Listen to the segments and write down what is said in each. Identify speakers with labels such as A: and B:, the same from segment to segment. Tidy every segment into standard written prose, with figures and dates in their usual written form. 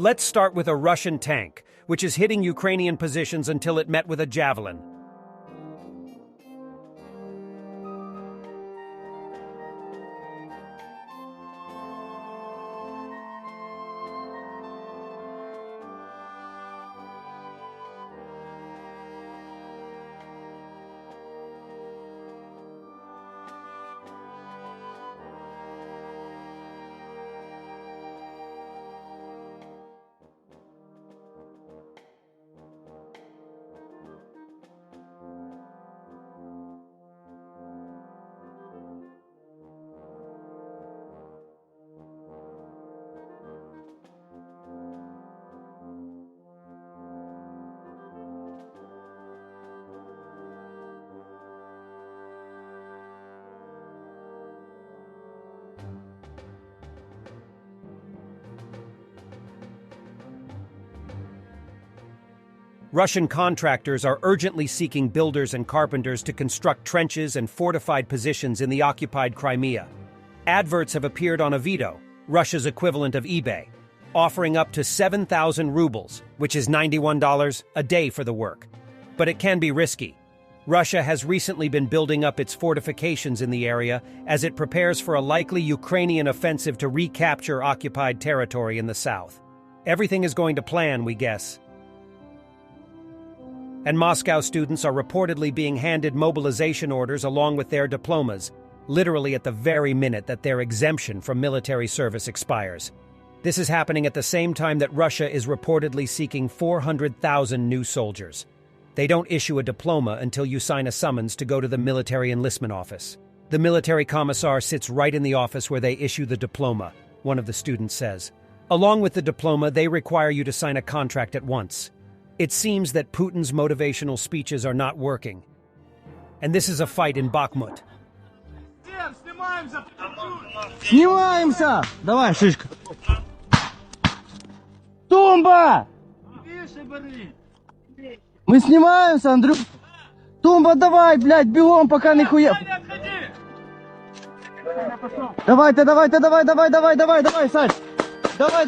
A: Let's start with a Russian tank, which is hitting Ukrainian positions until it met with a Javelin. Russian contractors are urgently seeking builders and carpenters to construct trenches and fortified positions in the occupied Crimea. Adverts have appeared on Avito, Russia's equivalent of eBay, offering up to 7,000 rubles, which is $91 a day for the work. But it can be risky. Russia has recently been building up its fortifications in the area as it prepares for a likely Ukrainian offensive to recapture occupied territory in the south. Everything is going to plan, we guess. And Moscow students are reportedly being handed mobilization orders along with their diplomas, literally at the very minute that their exemption from military service expires. This is happening at the same time that Russia is reportedly seeking 400,000 new soldiers. They don't issue a diploma until you sign a summons to go to the military enlistment office. The military commissar sits right in the office where they issue the diploma, one of the students says. Along with the diploma, they require you to sign a contract at once. It seems that Putin's motivational speeches are not working. And this is a fight in Bakhmut.
B: Снимаемся! Давай, шишка. Тумба! Мы снимаемся, Андрюх. Тумба, давай, блядь, бегом, пока нихуя. Давай, Сань. Давай.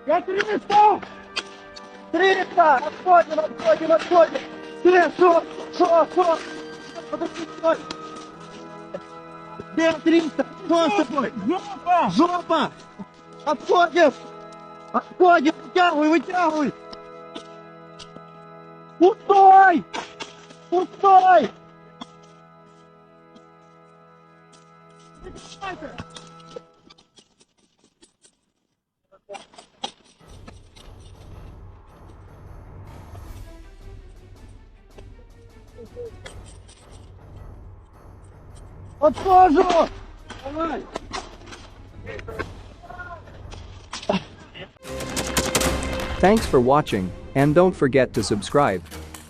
B: Я 300! 300! Отходим! Что? Подожди, стой! Где 300? Что с тобой? Жопа! Отходим! Вытягивай! Пустой! Отхожу! Давай!
C: Thanks for watching, and don't forget to subscribe.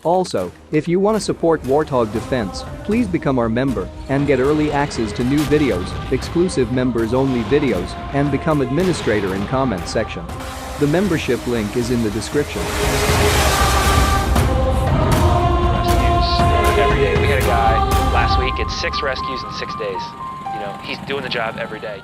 C: Also, if you want to support Warthog Defense, please become our member and get early access to new videos, exclusive members-only videos, and become administrator in comment section. The membership link is in the description.
D: Every day. We had a guy last week, it's 6 rescues in 6 days. You know, he's doing the job every day.